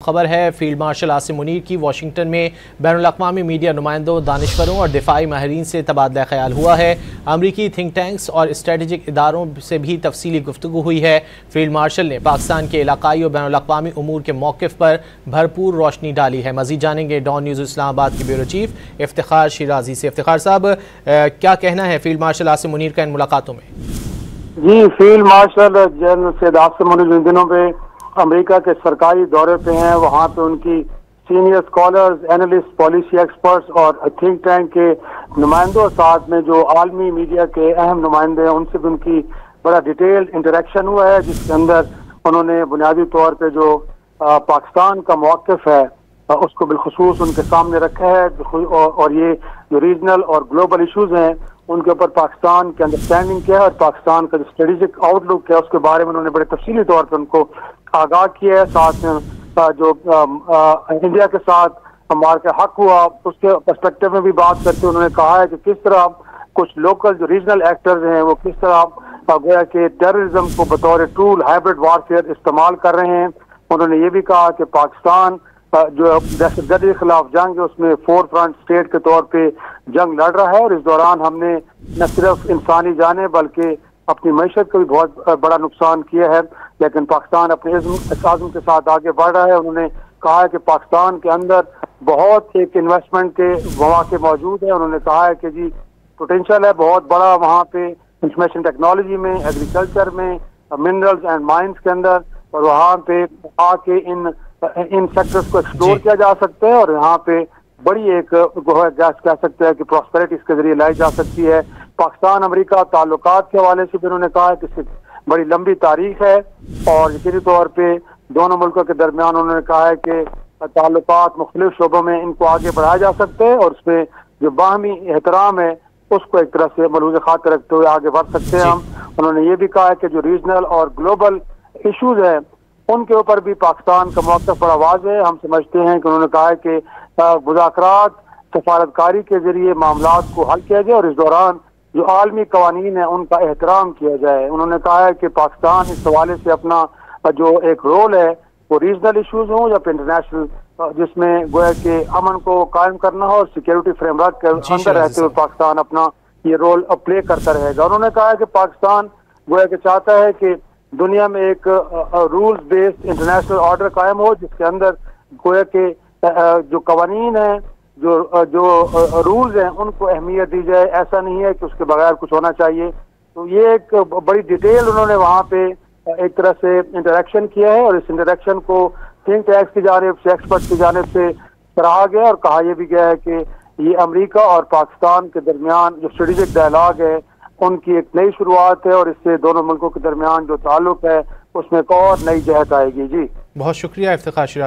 खबर है field marshal Asim Munir की। वाशिंगटन में बैनुल-अक़वामी मीडिया नुमाइंदों, दानिशवरों और दिफाई माहिरीन से तबादला ख्याल हुआ है। अमरीकी थिंक टैंक्स और स्ट्रेटेजिक इदारों से भी तफसीली गुफ्तगू हुई है। फील्ड मार्शल ने पाकिस्तान के इलाकाई और बैनुल-अक़वामी उमूर के मौक़िफ़ पर भरपूर रोशनी डाली है। मज़ीद जानेंगे डॉन न्यूज़ इस्लामाबाद के ब्यूरो चीफ इफ्तिखार शिराजी से। इफ्तिखार साहब, क्या कहना है फील्ड मार्शल आसिम मुनीर का इन मुलाकातों में? जी, field marshal general Syed Asim Munir इन दिनों पे अमेरिका के सरकारी दौरे पे हैं। वहाँ पे उनकी senior scholars, analyst, policy experts और थिंक टैंक के नुमाइंदों, साथ में जो आलमी मीडिया के अहम नुमाइंदे हैं, उनसे भी उनकी बड़ा डिटेल्ड इंटरेक्शन हुआ है, जिसके अंदर उन्होंने बुनियादी तौर पे जो पाकिस्तान का मौक़िफ़ है उसको बिलखुसूस उनके सामने रखा है। और ये जो रीजनल और ग्लोबल इशूज़ हैं उनके ऊपर पाकिस्तान की अंडरस्टैंडिंग क्या है और पाकिस्तान का जो स्ट्रेटेजिक आउटलुक है उसके बारे में उन्होंने बड़े तफसीली तौर पर उनको आगाह किया है। साथ में जो इंडिया के साथ हमारे का हक हुआ उसके पर्सपेक्टिव में भी बात करते उन्होंने कहा है कि किस तरह कुछ लोकल जो रीजनल एक्टर्स हैं वो किस तरह गोया के टेररिज्म को बतौर टूल हाइब्रिड वारफेयर इस्तेमाल कर रहे हैं। उन्होंने ये भी कहा कि पाकिस्तान जो दहशतगर्दी के खिलाफ जंग है उसमें फोर फ्रंट स्टेट के तौर पे जंग लड़ रहा है और इस दौरान हमने न सिर्फ इंसानी जाने बल्कि अपनी मैशत को भी बहुत बड़ा नुकसान किया है, लेकिन पाकिस्तान अपने आज़म के साथ आगे बढ़ रहा है। उन्होंने कहा है कि पाकिस्तान के अंदर बहुत एक इन्वेस्टमेंट के मौके मौजूद है। उन्होंने कहा है कि जी पोटेंशियल है बहुत बड़ा वहाँ पे इंफॉर्मेशन टेक्नोलॉजी में, एग्रीकल्चर में, मिनरल्स एंड माइंस के अंदर, और वहाँ पे आके इन सेक्टर्स को एक्सप्लोर किया जा सकता है और यहाँ पे बड़ी एक कह सकते हैं कि प्रॉस्पेरिटी इसके जरिए लाई जा सकती है। पाकिस्तान अमेरिका ताल्लुकात के हवाले से भी उन्होंने कहा है कि इसकी बड़ी लंबी तारीख है और यकीनी तौर पे दोनों मुल्कों के दरमियान उन्होंने कहा है कि ताल्लुकात मुख्तलिफ शोबों में इनको आगे बढ़ाया जा सकता है और उसमें जो बाहमी एहतराम है उसको एक तरह से मलूज़ खातिर रखते हुए आगे बढ़ सकते हैं हम। उन्होंने ये भी कहा है कि जो रीजनल और ग्लोबल इशूज है उनके ऊपर भी पाकिस्तान का मौक़िफ़ बड़ा वाज़ेह है। हम समझते हैं कि उन्होंने कहा है कि मुज़ाकरात सफारतकारी के जरिए मामलात को हल किया जाए और इस दौरान जो आलमी कवानीन है उनका एहतराम किया जाए। उन्होंने कहा है कि पाकिस्तान इस हवाले से अपना जो एक रोल है वो रीजनल इशूज़ हों या इंटरनेशनल, जिसमें गोया के अमन को कायम करना हो और सिक्योरिटी फ्रेमवर्क के अंदर रहते हुए पाकिस्तान अपना ये रोल प्ले करता रहेगा। उन्होंने कहा है कि पाकिस्तान गोया के चाहता है कि दुनिया में एक रूल्स बेस्ड इंटरनेशनल ऑर्डर कायम हो जिसके अंदर गोया के जो कवानीन है, जो रूल्स हैं उनको अहमियत दी जाए। ऐसा नहीं है कि उसके बगैर कुछ होना चाहिए। तो ये एक बड़ी डिटेल उन्होंने वहाँ पे एक तरह से इंटरेक्शन किया है और इस इंटरेक्शन को थिंक टैंक्स की जानिब से, एक्सपर्ट की जानिब से सराहा गया और कहा यह भी गया है कि ये अमेरिका और पाकिस्तान के दरमियान जो स्ट्रेटेजिक डायलॉग है उनकी एक नई शुरुआत है और इससे दोनों मुल्कों के दरमियान जो ताल्लुक है उसमें एक और नई जहत आएगी। जी, बहुत शुक्रिया इफ्तिखार शिराजी।